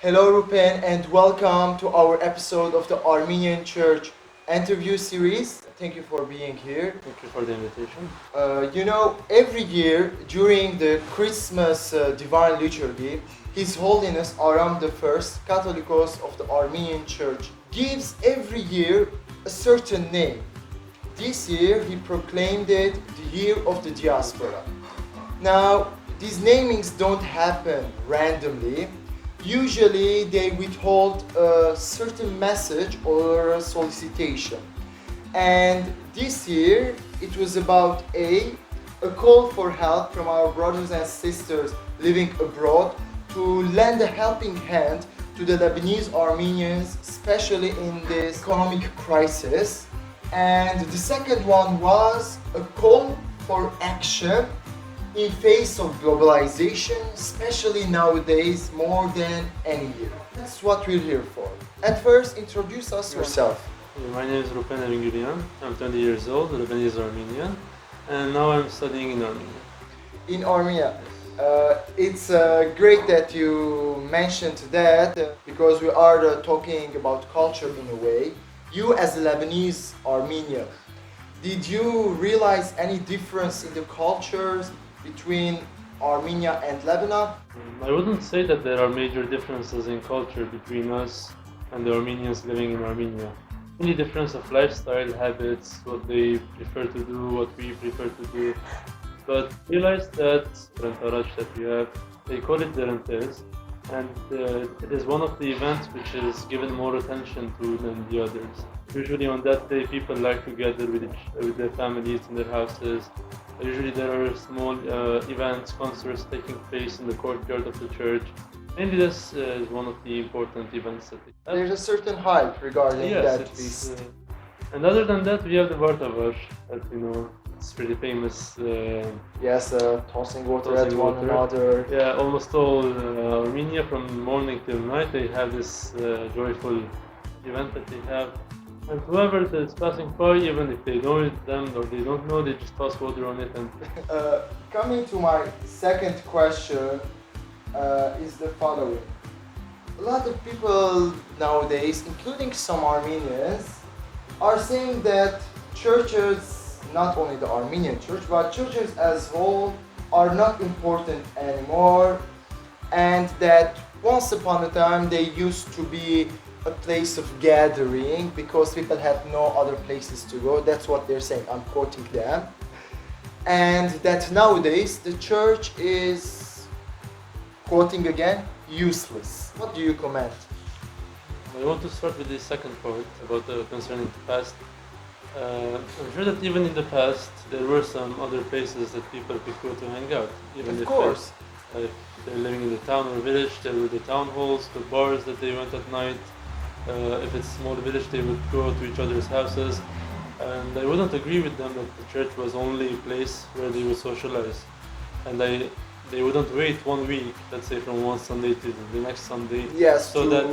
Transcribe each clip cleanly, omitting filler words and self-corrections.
Hello, Rupen, and welcome to our episode of the Armenian Church interview series. Thank you for being here. Thank you for the invitation. Every year during the Christmas Divine Liturgy, His Holiness Aram I, Catholicos of the Armenian Church, gives every year a certain name. This year he proclaimed it the Year of the Diaspora. Now, these namings don't happen randomly. Usually they withhold a certain message or a solicitation. And this year it was about a call for help from our brothers and sisters living abroad to lend a helping hand to the Lebanese Armenians, especially in this economic crisis. And the second one was a call for action in face of globalization, especially nowadays more than any year. That's what we're here for. At first, introduce us yourself. My name is Rupen Armenian. I'm 20 years old, Lebanese Armenian, and now I'm studying in Armenia. In Armenia. It's great that you mentioned that because we are talking about culture in a way. You as a Lebanese Armenian, did you realize any difference in the cultures between Armenia and Lebanon? I wouldn't say that there are major differences in culture between us and the Armenians living in Armenia. Only difference of lifestyle, habits, what they prefer to do, what we prefer to do. But realize that Rentaraj that we have, they call it the Rentes, and it is one of the events which is given more attention to than the others. Usually on that day, people like to gather with their families in their houses. Usually there are small events, concerts taking place in the courtyard of the church. Mainly this is one of the important events that they have. There's a certain hype regarding that feast. And other than that, we have the Vartavar, that it's pretty famous. Yes, tossing water at one another. Yeah, almost all Armenia from morning till night, they have this joyful event that they have. And whoever is passing by, even if they know them or they don't know, they just toss water on it. And coming to my second question is the following. A lot of people nowadays, including some Armenians, are saying that churches, not only the Armenian church, but churches as a whole, are not important anymore, and that once upon a time they used to be a place of gathering because people had no other places to go. That's what they're saying. I'm quoting them. And that nowadays the church is, quoting again, useless. What do you comment? I want to start with the second part about concerning the past. I'm sure that even in the past there were some other places that people could go to hang out. Even of course. If they're living in the town or village, there were the town halls, the bars that they went at night. If it's a small village, they would go to each other's houses. And I wouldn't agree with them that the church was only a place where they would socialize. And they wouldn't wait 1 week, let's say from one Sunday to the next Sunday, so that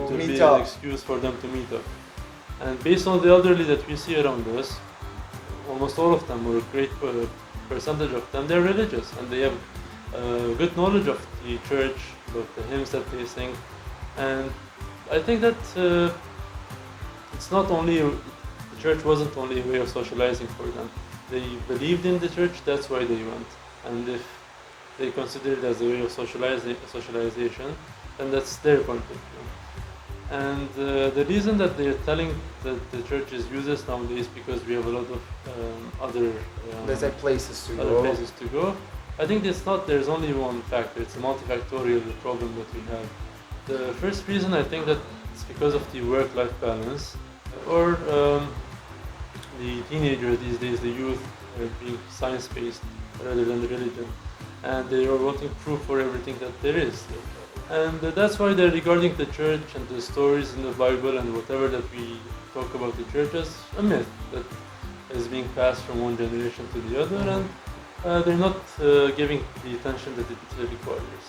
to be an excuse for them to meet up. And based on the elderly that we see around us, almost all of them, or a great percentage of them, they're religious and they have good knowledge of the church, of the hymns that they sing. And I think that it's not only, the church wasn't only a way of socializing for them. They believed in the church, that's why they went. And if they consider it as a way of socialization, then that's their point of view. And the reason that they're telling that the church is useless nowadays because we have a lot of other places to go. I think there's only one factor. It's a multifactorial problem that we have. The first reason, I think that it's because of the work-life balance, or the teenagers these days, the youth, being science-based rather than religion, and they are wanting proof for everything that there is. And that's why they're regarding the church and the stories in the Bible and whatever that we talk about the church as a myth that is being passed from one generation to the other, and they're not giving the attention that it requires.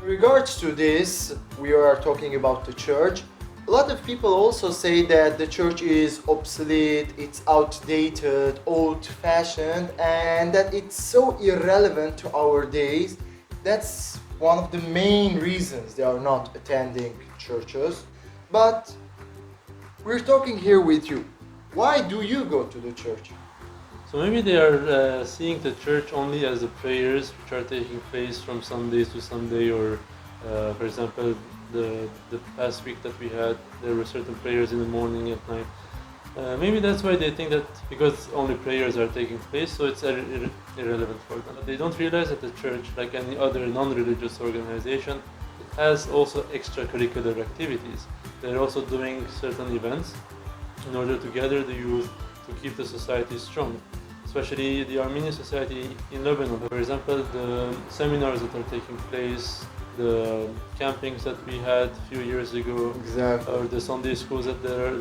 In regards to this, we are talking about the church. A lot of people also say that the church is obsolete, it's outdated, old-fashioned, and that it's so irrelevant to our days That's one of the main reasons they are not attending churches. But we're talking here with you. Why do you go to the church? So maybe they are seeing the church only as the prayers which are taking place from Sunday to Sunday, or for example, the past week that we had, there were certain prayers in the morning, at night. Maybe that's why they think that because only prayers are taking place, so it's irrelevant for them. But they don't realize that the church, like any other non-religious organization, it has also extracurricular activities. They're also doing certain events in order to gather the youth to keep the society strong. Especially the Armenian society in Lebanon. For example, the seminars that are taking place, the campings that we had a few years ago, Exactly. or the Sunday schools that there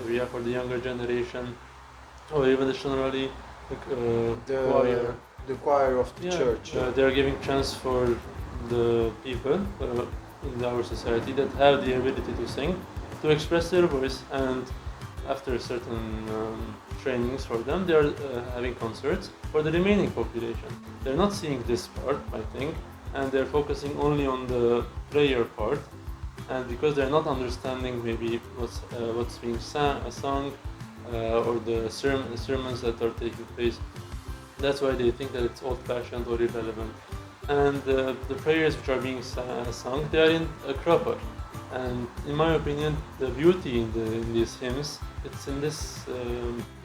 we have for the younger generation, or even generally the choir. The choir of the church. They are giving chance for the people in our society that have the ability to sing, to express their voice, and after certain trainings for them, they are having concerts for the remaining population. They're not seeing this part, I think, and they're focusing only on the prayer part. And because they're not understanding maybe what's being sung or the sermons that are taking place, that's why they think that it's old-fashioned or irrelevant. And the prayers which are being sung, they are in a proper. And in my opinion, the beauty in these hymns, it's in this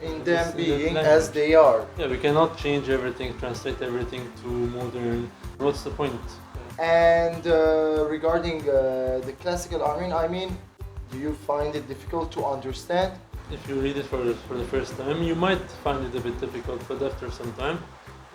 in them being language. as they are. Yeah, we cannot change everything, translate everything to modern. What's the point? And regarding the classical Armenian, I mean, do you find it difficult to understand? If you read it for the first time, you might find it a bit difficult, but after some time,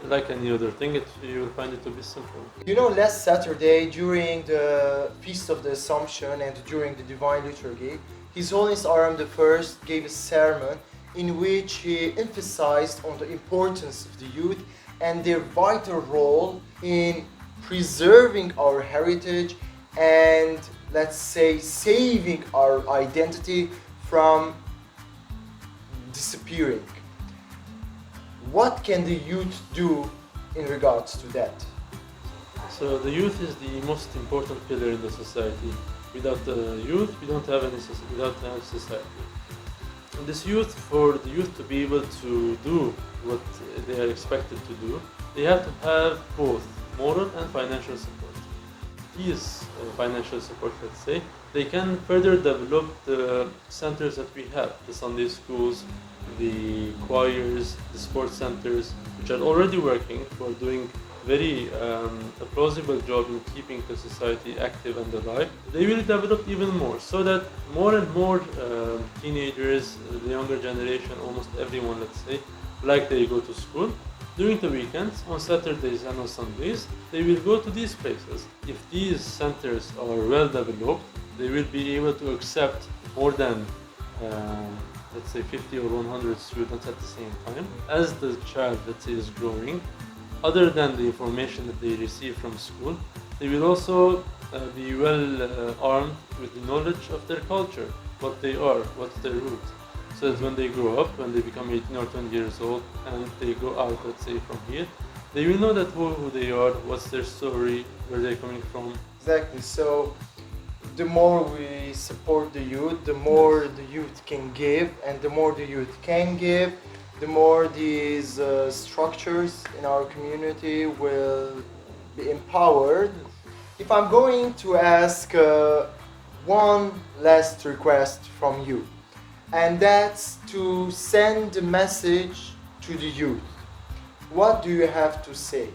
like any other thing, you will find it to be simple. You know, last Saturday, during the Feast of the Assumption and during the Divine Liturgy, His Holiness Aram I gave a sermon in which he emphasized on the importance of the youth and their vital role in preserving our heritage and, let's say, saving our identity from disappearing. What can the youth do in regards to that? So the youth is the most important pillar in the society. Without the youth, we don't have any society. And this youth, for the youth to be able to do what they are expected to do, they have to have both moral and financial support. These financial support, let's say, they can further develop the centers that we have, the Sunday schools, the choirs, the sports centers, which are already working, who are doing very a plausible job in keeping the society active and alive. They will develop even more, so that more and more teenagers, the younger generation, almost everyone, let's say, like they go to school. During the weekends, on Saturdays and on Sundays, they will go to these places. If these centers are well developed, they will be able to accept more than let's say 50 or 100 students at the same time. As the child, let's say, is growing, other than the information that they receive from school, they will also be well armed with the knowledge of their culture, what they are, what's their root. So that when they grow up, when they become 18 or 20 years old, and they go out, let's say, from here, they will know that who they are, what's their story, where they're coming from. Exactly. So the more we support the youth, the more the youth can give, and the more the youth can give, the more these structures in our community will be empowered. If I'm going to ask one last request from you, and that's to send a message to the youth, what do you have to say?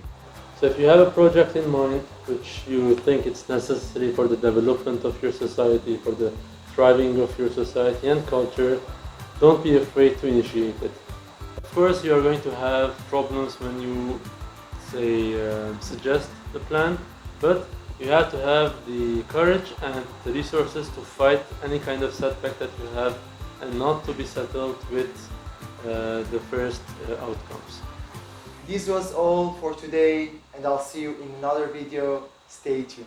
So if you have a project in mind which you think it's necessary for the development of your society, for the thriving of your society and culture, don't be afraid to initiate it. Of course, you are going to have problems when you, say, suggest the plan, but you have to have the courage and the resources to fight any kind of setback that you have and not to be settled with the first outcomes. This was all for today, and I'll see you in another video. Stay tuned.